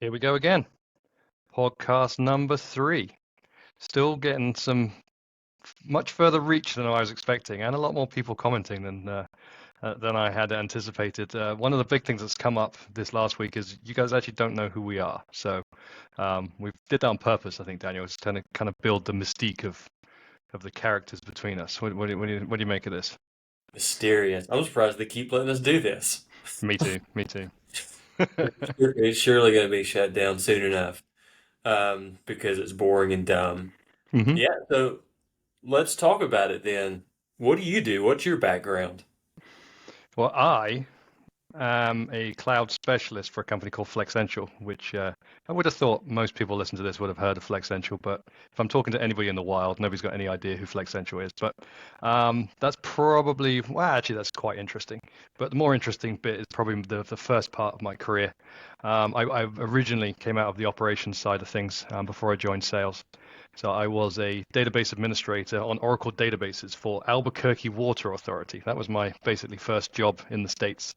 Here we go again. Podcast number 3. Still getting some much further reach than I was expecting, and a lot more people commenting than I had anticipated. One of the big things that's come up this last week is you guys actually don't know who we are. So we did that on purpose, I think, Daniel. It's kind of build the mystique of the characters between us. What do you make of this? Mysterious. I'm surprised they keep letting us do this. Me too. Me too. It's surely going to be shut down soon enough because it's boring and dumb. hmm Yeah, so let's talk about it then. What do you do? What's your background? Well, I am a cloud specialist for a company called Flexential, which I would have thought most people listen to this would have heard of Flexential, but if I'm talking to anybody in the wild, nobody's got any idea who Flexential is. But that's probably, well, actually, that's quite interesting. But the more interesting bit is probably the first part of my career. I originally came out of the operations side of things before I joined sales. So I was a database administrator on Oracle databases for Albuquerque Water Authority. That was my basically first job in the States.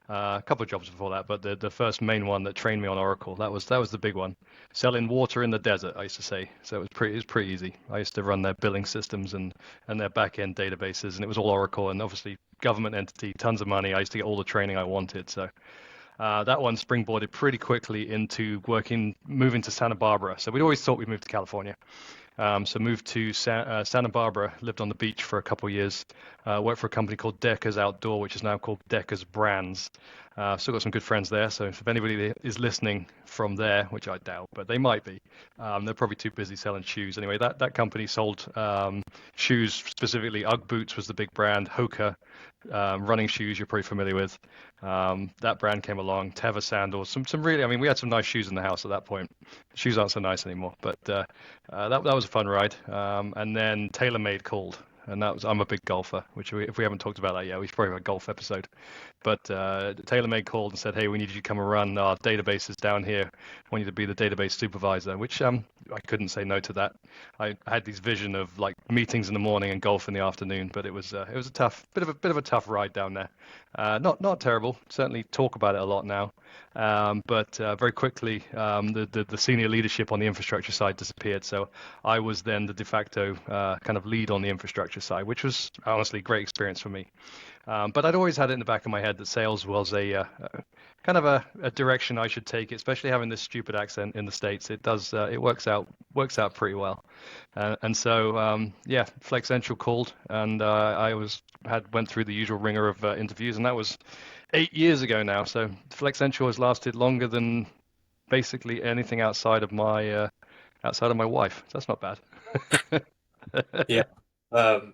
A couple of jobs before that, but the first main one that trained me on Oracle, that was the big one. Selling water in the desert, I used to say. So it was pretty easy. I used to run their billing systems and their back end databases, and it was all Oracle and obviously government entity, tons of money. I used to get all the training I wanted. So that one springboarded pretty quickly into moving to Santa Barbara. So we'd always thought we'd move to California. So moved to Santa Barbara, lived on the beach for a couple of years, worked for a company called Decker's Outdoor, which is now called Decker's Brands. Still got some good friends there, so if anybody is listening from there, which I doubt, but they might be, they're probably too busy selling shoes. Anyway, that company sold shoes, specifically Ugg boots was the big brand, Hoka running shoes you're probably familiar with. That brand came along, Teva sandals, some really, I mean, we had some nice shoes in the house at that point. Shoes aren't so nice anymore, but that was a fun ride. And then TaylorMade called, and I'm a big golfer, which if we haven't talked about that yet, we should probably have a golf episode. But TaylorMade called and said, "Hey, we need you to come and run our databases down here. I want you to be the database supervisor," which I couldn't say no to that. I had this vision of like meetings in the morning and golf in the afternoon, but it was a bit of a tough ride down there. Not terrible. Certainly talk about it a lot now. But very quickly, the senior leadership on the infrastructure side disappeared. So I was then the de facto kind of lead on the infrastructure side, which was honestly a great experience for me. But I'd always had it in the back of my head that sales was a kind of a direction I should take, especially having this stupid accent in the States. It works out pretty well. And so yeah, Flex Central called, and went through the usual ringer of interviews, and that was 8 years ago now. So Flex Central has lasted longer than basically anything outside of my wife. So that's not bad. Yeah. Um,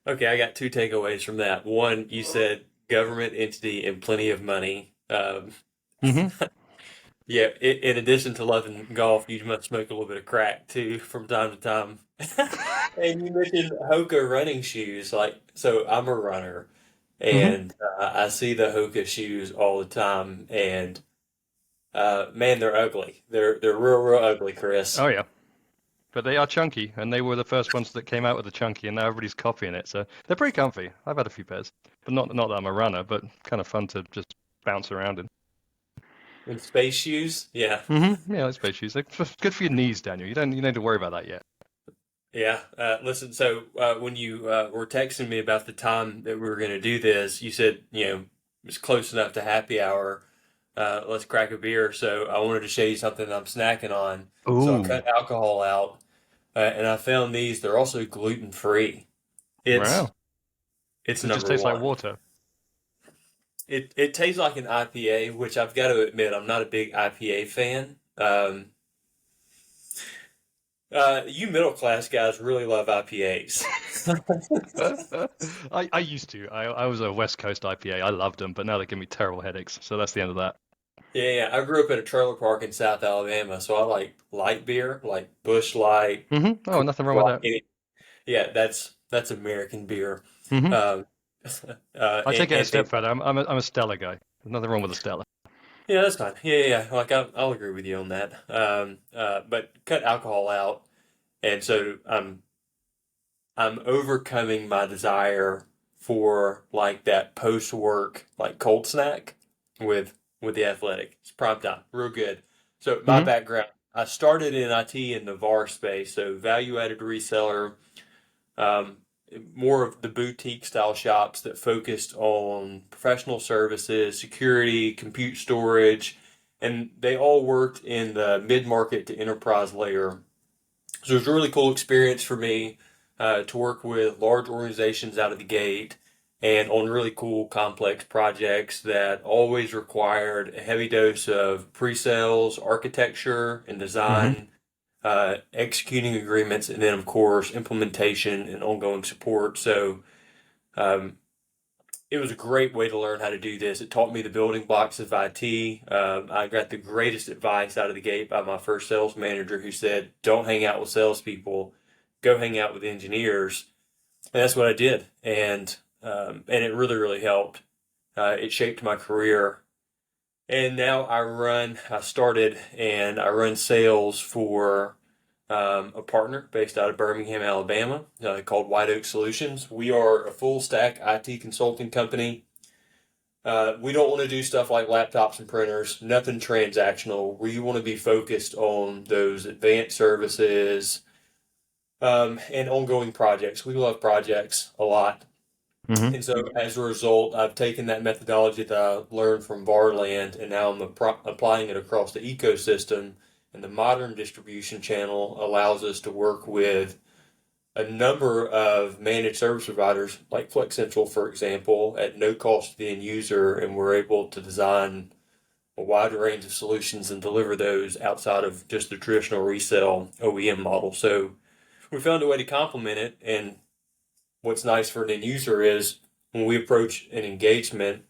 okay, I got two takeaways from that. One, you said government entity and plenty of money. hmm Yeah, in addition to loving golf, you must smoke a little bit of crack too from time to time. And you mentioned Hoka running shoes. Like, so I'm a runner, hmm and I see the Hoka shoes all the time. And man, they're ugly. They're real ugly, Chris. Oh yeah. But they are chunky, and they were the first ones that came out with the chunky, and now everybody's copying it. So they're pretty comfy. I've had a few pairs, but not that I'm a runner, but kind of fun to just bounce around in. And space shoes, yeah, Yeah, like space shoes. They're just good for your knees, Daniel. You don't need to worry about that yet. yeah. Listen, so when you were texting me about the time that we were going to do this, you said it's close enough to happy hour. Let's crack a beer. So I wanted to show you something I'm snacking on. So I Ooh, cut alcohol out, and I found these. They're also gluten free. It's wow. it's It just number tastes like one. water. It tastes like an IPA, which I've got to admit I'm not a big IPA fan. You middle class guys really love IPAs. I used to. I was a West Coast IPA. I loved them, but now they give me terrible headaches. So that's the end of that. Yeah, yeah. I grew up in a trailer park in South Alabama, so I like light beer, like Bush Light, Oh, Coors nothing wrong with Light. that. Yeah, that's American beer. hmm Um, I take it a step and further. I'm a Stella guy. There's nothing wrong with a Stella. yeah, that's fine. Yeah, yeah, yeah. Like I'll agree with you on that. But cut alcohol out, and so I'm overcoming my desire for like that post work like cold snack with with the athletic. It's prime time, real good. So my Hmm. background, I started in IT in the VAR space, so value-added reseller, um, more of the boutique style shops that focused on professional services, security, compute storage, and they all worked in the mid-market to enterprise layer. So it was a really cool experience for me to work with large organizations out of the gate and on really cool complex projects that always required a heavy dose of pre-sales, architecture, and Hmm. design, executing agreements, and then of course implementation and ongoing support. So um, it was a great way to learn how to do this. It taught me the building blocks of IT. I got the greatest advice out of the gate by my first sales manager who said, "Don't hang out with salespeople, go hang out with engineers." And that's what I did. And it really, really helped. It shaped my career. And now I started and I run sales for a partner based out of Birmingham, Alabama, called White Oak Solutions. We are a full stack IT consulting company. We don't want to do stuff like laptops and printers, nothing transactional. We want to be focused on those advanced services and ongoing projects. We love projects a lot. Hmm. And so as a result, I've taken that methodology that I learned from Varland and now I'm applying it across the ecosystem. And the modern distribution channel allows us to work with a number of managed service providers, like Flex Central, for example, at no cost to the end user, and we're able to design a wide range of solutions and deliver those outside of just the traditional resale OEM model. So we found a way to complement it, and what's nice for an end user is when we approach an engagement,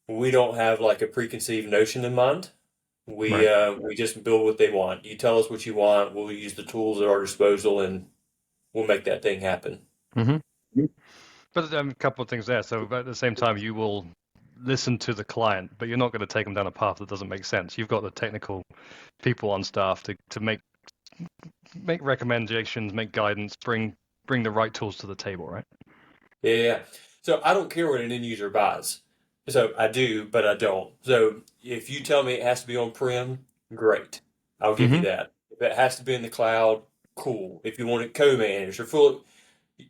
we don't have like a preconceived notion in mind. Right. We just build what they want. You tell us what you want, we'll use the tools at our disposal, and we'll make that thing happen. Hmm. But a couple of things there. So at the same time, you will listen to the client, but you're not going to take them down a path that doesn't make sense. You've got the technical people on staff to make recommendations, make guidance, bring the right tools to the table, right? Yeah, yeah. So I don't care what an end user buys. So I do, but I don't. So if you tell me it has to be on-prem, great. I'll give you Hmm. that. If it has to be in the cloud, cool. If you want it co-managed or full,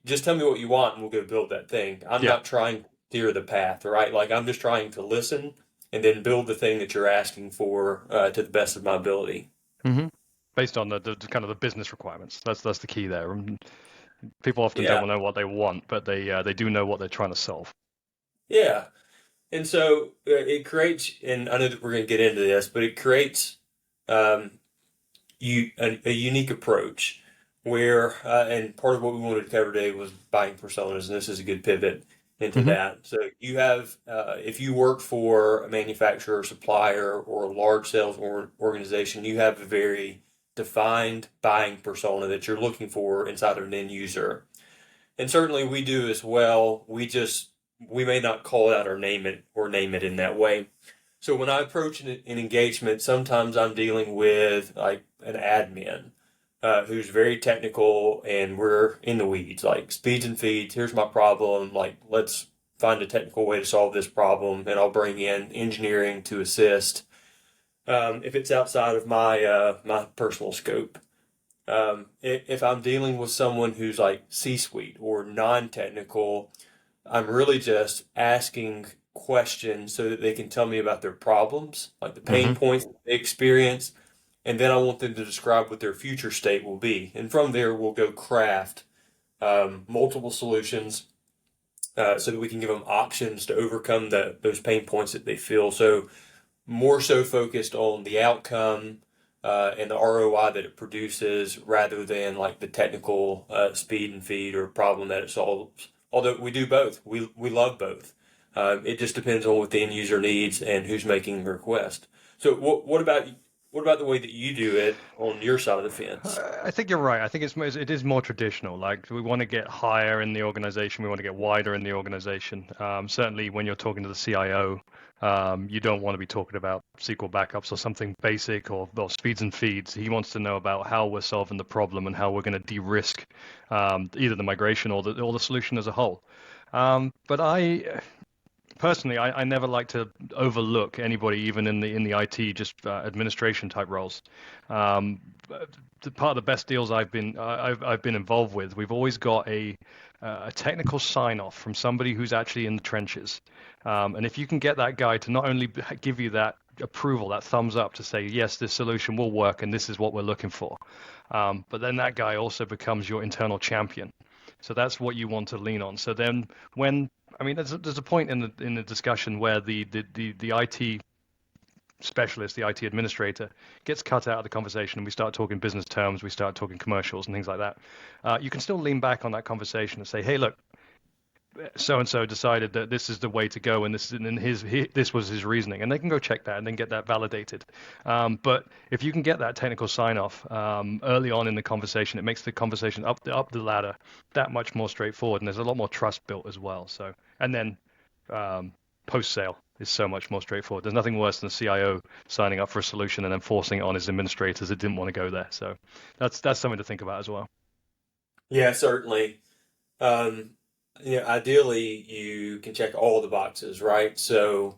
just tell me what you want and we'll go build that thing. I'm Yeah. not trying to steer the path, right? Like I'm just trying to listen and then build the thing that you're asking for to the best of my ability. Hmm. Based on the kind of the business requirements. That's the key there. People often Yeah, don't know what they want, but they do know what they're trying to solve. yeah. And so it creates, and I know that we're going to get into this, but it creates um, a unique approach where, and part of what we wanted to cover today was buying personas, and this is a good pivot into Hmm. that. So you have, if you work for a manufacturer, supplier, or a large sales organization, you have a very defined buying persona that you're looking for inside of an end user. And certainly we do as well. We may not call it out or name it in that way. So when I approach an engagement, sometimes I'm dealing with like an admin who's very technical, and we're in the weeds, like speeds and feeds. Here's my problem. Like let's find a technical way to solve this problem, and I'll bring in engineering to assist if it's outside of my personal scope. If I'm dealing with someone who's like C-suite or non-technical, I'm really just asking questions so that they can tell me about their problems, like the pain Hmm. points they experience, and then I want them to describe what their future state will be. And from there, we'll go craft multiple solutions so that we can give them options to overcome those pain points that they feel. So more so focused on the outcome and the ROI that it produces rather than like the technical speed and feed or problem that it solves. Although we do both, we love both. It just depends on what the end user needs and who's making the request. So what about the way that you do it on your side of the fence? I think you're right. I think it is more traditional. Like we want to get higher in the organization, we want to get wider in the organization. Certainly, when you're talking to the CIO, you don't want to be talking about SQL backups or something basic or speeds and feeds. He wants to know about how we're solving the problem and how we're going to de-risk either the migration or the solution as a whole. But personally, I never like to overlook anybody, even in the IT, just administration type roles. Um, Part of the best deals I've been involved with, we've always got a technical sign off from somebody who's actually in the trenches. And if you can get that guy to not only give you that approval, that thumbs up to say, yes, this solution will work and this is what we're looking for, but then that guy also becomes your internal champion. So that's what you want to lean on. So then when I mean, there's a point in the discussion where the IT specialist, the IT administrator, gets cut out of the conversation, and we start talking business terms, we start talking commercials and things like that. You can still lean back on that conversation and say, "Hey, look, so and so decided that this is the way to go, and this was his reasoning," and they can go check that and then get that validated. But if you can get that technical sign off early on in the conversation, it makes the conversation up the ladder that much more straightforward, and there's a lot more trust built as well. So, and then post sale is so much more straightforward. There's nothing worse than a CIO signing up for a solution and then forcing it on his administrators that didn't want to go there. So that's something to think about as well. Yeah, certainly. Um, Ideally, you can check all the boxes, right? So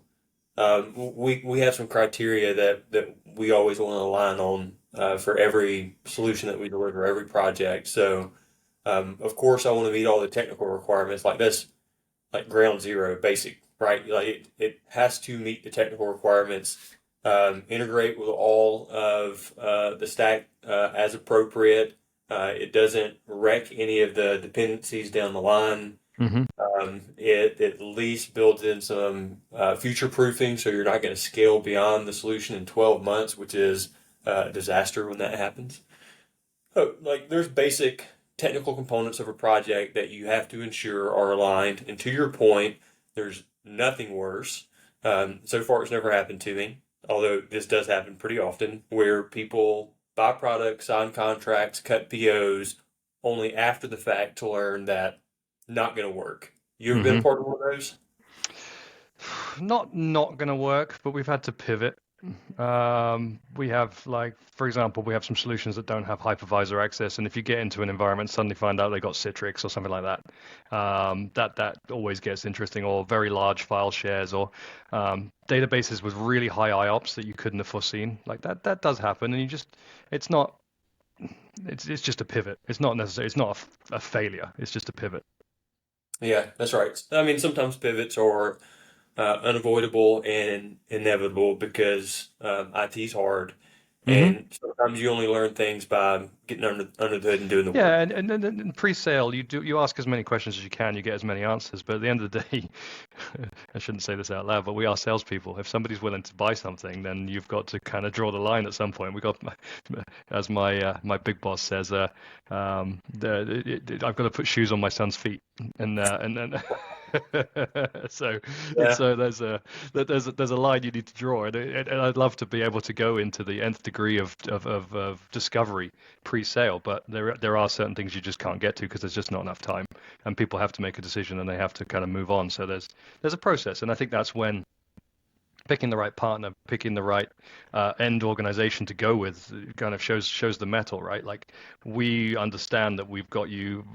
we have some criteria that we always want to align on for every solution that we deliver, every project. So of course, I want to meet all the technical requirements. Like that's like ground zero, basic, right? Like it has to meet the technical requirements, integrate with all of the stack as appropriate. It doesn't wreck any of the dependencies down the line. Hmm. It at least builds in some future proofing, so you're not going to scale beyond the solution in 12 months, which is a disaster when that happens. So, like, there's basic technical components of a project that you have to ensure are aligned. And to your point, there's nothing worse. So far, it's never happened to me, although this does happen pretty often, where people buy products, sign contracts, cut POs only after the fact to learn that not going to work. You ever been a Hmm. part of one of those? Not going to work, but we've had to pivot. We have, like, for example, we have some solutions that don't have hypervisor access, and if you get into an environment, suddenly find out they got Citrix or something like that. That always gets interesting, or very large file shares, or databases with really high IOPS that you couldn't have foreseen. Like that does happen, and it's not, it's just a pivot. It's not necessary. It's not a failure. It's just a pivot. Yeah, that's right. I mean, sometimes pivots are unavoidable and inevitable because IT's hard, Hmm. and sometimes you only learn things by getting under the hood and doing the Yeah, work. and pre-sale, you ask as many questions as you can, you get as many answers. But at the end of the day, I shouldn't say this out loud, but we are salespeople. If somebody's willing to buy something, then you've got to kind of draw the line at some point. We got, as my big boss says, I've got to put shoes on my son's feet, and then. So, Yeah, so there's a line you need to draw, and I'd love to be able to go into the nth degree of discovery pre-sale, but there are certain things you just can't get to because there's just not enough time, and people have to make a decision and they have to kind of move on. So there's a process, and I think that's when picking the right partner, picking the right end organization to go with kind of shows the metal, right? Like, we understand that we've got you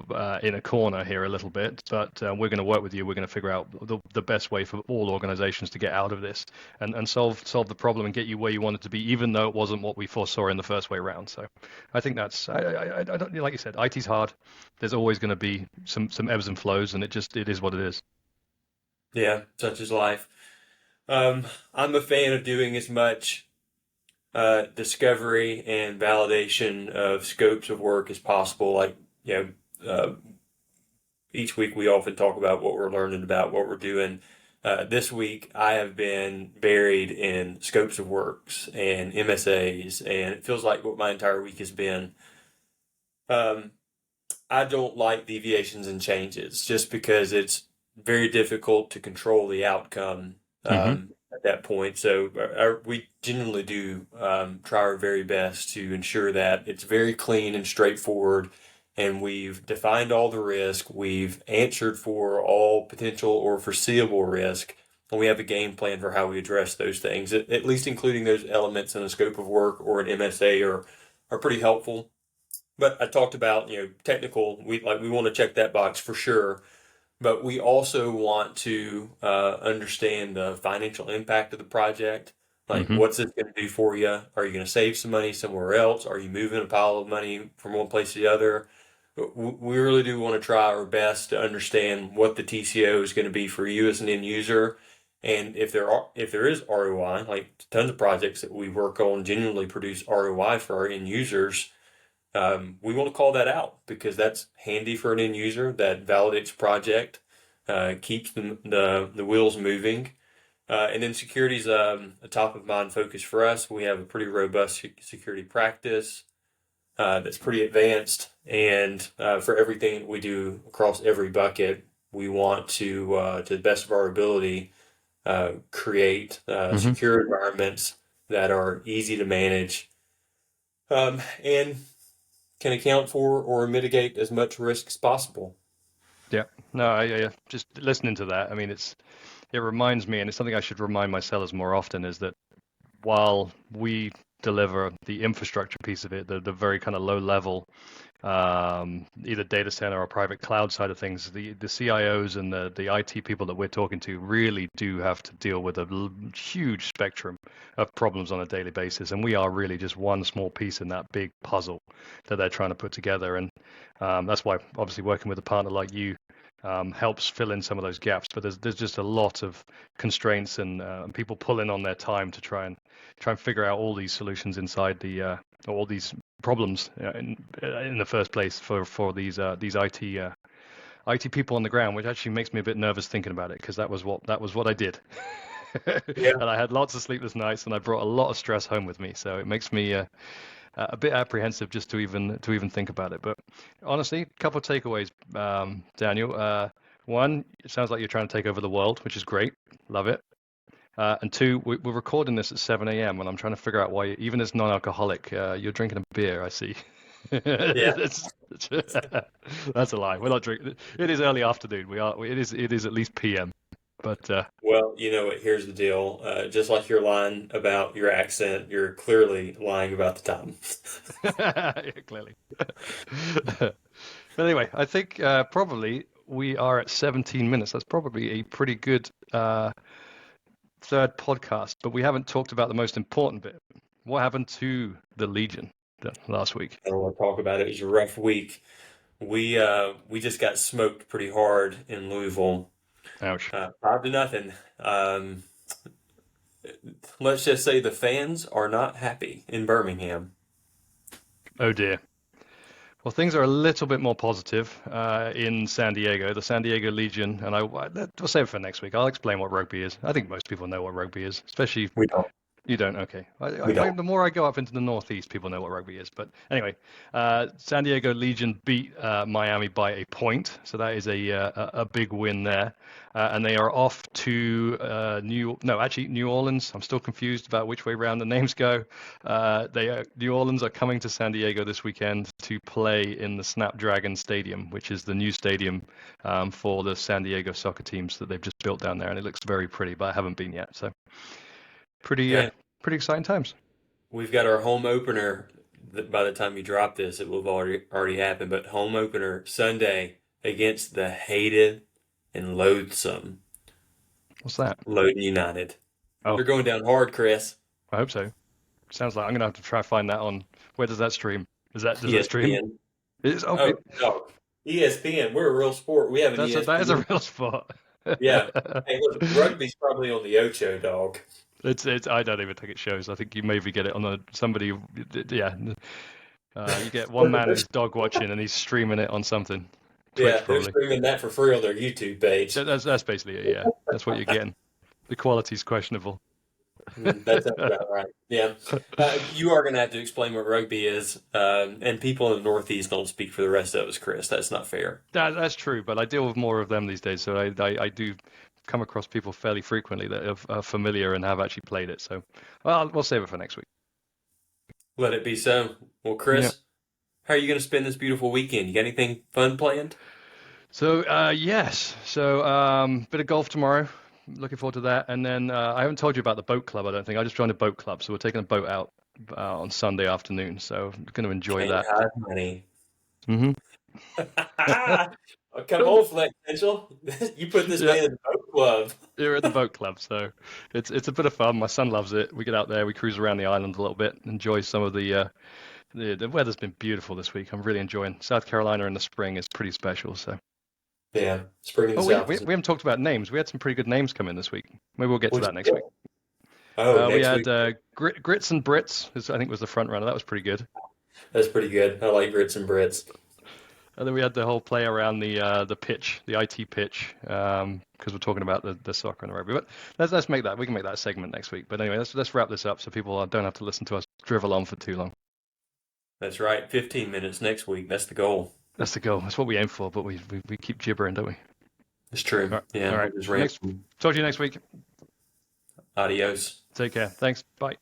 in a corner here a little bit, but we're going to work with you. We're going to figure out the best way for all organizations to get out of this and solve the problem and get you where you want it to be, even though it wasn't what we foresaw in the first way round. So I think that's I don't, like you said, IT's hard. There's always going to be some ebbs and flows, and it is what it is. yeah, such is life. I'm a fan of doing as much discovery and validation of scopes of work as possible. Like, you each week we often talk about what we're learning about what we're doing. This week I have been buried in scopes of works and MSAs, and it feels like what my entire week has been. Um, I don't like deviations and changes just because it's very difficult to control the outcome Hmm. at that point. So we genuinely do try our very best to ensure that it's very clean and straightforward. And we've defined all the risk. We've answered for all potential or foreseeable risk. And we have a game plan for how we address those things, at least including those elements in a scope of work or an MSA are pretty helpful. But I talked about, technical, we want to check that box for sure. but we also want to understand the financial impact of the project. Like, Hmm. what's this going to do for you? Are you going to save some money somewhere else? Are you moving a pile of money from one place to the other? We really do want to try our best to understand what the TCO is going to be for you as an end user, and if there is ROI, like tons of projects that we work on genuinely produce ROI for our end users. We want to call that out because that's handy for an end user. That validates project, keeps the wheels moving. And then security is a top of mind focus for us. We have a pretty robust security practice that's pretty advanced. And for everything we do across every bucket, we want to the best of our ability, create Hmm. secure environments that are easy to manage, and can account for or mitigate as much risk as possible. Yeah. No, just listening to that. I mean, it reminds me, and it's something I should remind my sellers more often, is that while we deliver the infrastructure piece of it, the very kind of low level, either data center or private cloud side of things, the CIOs and the IT people that we're talking to really do have to deal with a huge spectrum of problems on a daily basis. And we are really just one small piece in that big puzzle that they're trying to put together. And that's why obviously working with a partner like you helps fill in some of those gaps. But there's just a lot of constraints and people pulling on their time to try and figure out all these solutions inside all these problems in the first place for these IT people on the ground, which actually makes me a bit nervous thinking about it because that was what I did. Yeah. And I had lots of sleepless nights, and I brought a lot of stress home with me. So it makes me a bit apprehensive just to even think about it. But honestly, a couple of takeaways, Daniel. One, it sounds like you're trying to take over the world, which is great. Love it. And two, we're recording this at 7 a.m. and I'm trying to figure out why, even as non-alcoholic, you're drinking a beer, I see. Yeah. That's, that's a lie. We're not drinking. It is early afternoon. It is at least PM. But Well, you know what? Here's the deal. Just like you're lying about your accent, you're clearly lying about the time. yeah, clearly. But anyway, I think probably we are at 17 minutes. That's probably a pretty good third podcast, but we haven't talked about the most important bit. What happened to the Legion last week? I don't want to talk about it. It was a rough week. We just got smoked pretty hard in Louisville, Ouch. 5-0. Let's just say the fans are not happy in Birmingham. Oh dear. Well, things are a little bit more positive in San Diego, the San Diego Legion, and we'll save it for next week. I'll explain what rugby is. I think most people know what rugby is, especially We don't. you don't? Okay. We don't. The more I go up into the Northeast, people know what rugby is. But anyway, San Diego Legion beat Miami by a point, so that is a big win there. And they are off to New Orleans. I'm still confused about which way round the names go. New Orleans are coming to San Diego this weekend to play in the Snapdragon Stadium, which is the new stadium for the San Diego soccer teams that they've just built down there, and it looks very pretty. But I haven't been yet, so pretty uh, Man, pretty exciting times. we've got our home opener. By the time you drop this, it will have already happened. But home opener Sunday against the hated and loathsome What's that? Loudoun United. Oh, They're going down hard, Chris. I hope so. Sounds like I'm gonna have to try find that on. Where does that stream? Does that stream? ESPN. It is. Oh, Oh no, ESPN. We're a real sport. We have an that is a ESPN. real spot. Yeah. Hey, look, rugby's probably on the Ocho, dog. It's. I don't even think it shows. I think you maybe get it on somebody. Yeah. You get one man who's dog watching and he's streaming it on something. Yeah, Twitch they're probably. streaming that for free on their YouTube page. That's basically it. Yeah, that's what you're getting. The quality's questionable. That sounds about right. Yeah. You are going to have to explain what rugby is, and people in the Northeast don't speak for the rest of us, Chris. That's not fair. That's true, but I deal with more of them these days, so I do come across people fairly frequently that are familiar and have actually played it. So, well, we'll save it for next week. Let it be so. Well, Yeah. Chris, how are you going to spend this beautiful weekend? You got anything fun planned? So, yes. So, bit of golf tomorrow. Looking forward to that. And then I haven't told you about the boat club, I don't think. I just joined a boat club, so we're taking a boat out on Sunday afternoon. So, going to enjoy Can't that. hide money. Hmm. Come on, Flex Mitchell. You put this Yeah, man in the boat club. you're at the boat club, so it's a bit of fun. My son loves it. We get out there, we cruise around the island a little bit, enjoy some of the weather's been beautiful this week. I'm really enjoying South Carolina in the spring is pretty special. So, Yeah, spring in the oh, we, South we is we haven't talked about names. We had some pretty good names come in this week. Maybe we'll get to which that next week. oh, We next had week. Grits and Brits, I think was the front runner. That was pretty good. That's pretty good. I like grits and Brits. And then we had the whole play around the pitch, the IT pitch, because we're talking about the soccer and the rugby. But let's make that we can make that a segment next week. But anyway, let's wrap this up so people don't have to listen to us drivel on for too long. That's right. 15 minutes next week. That's the goal. That's the goal. That's what we aim for. But we keep gibbering, don't we? It's true. All right. All Yeah, right. we'll just Next, ramble. talk to you next week. Adios. Take care. Thanks. Bye.